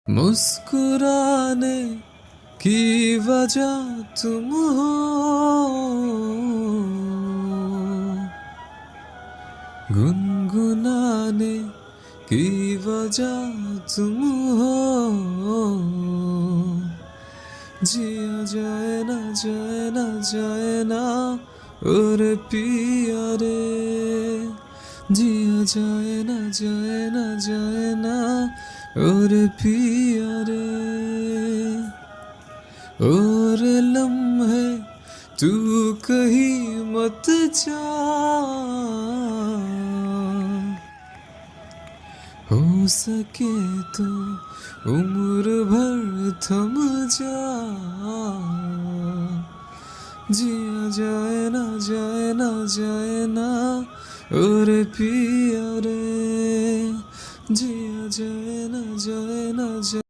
मुस्कुराने की वजह तुम हो, गुनगुनाने की वजह तुम हो। जिया जाए ना जाए ना जाए ना और पिया रे, जिया जाए ना जाए ना जाए ना और पिया रे। और लम्हे तू कहीं मत जा, हो सके तो उम्र भर थम जा। जिया जाए ना जाए ना जाए ना और पिया रे, जिया जाए ना जाए ना जाए।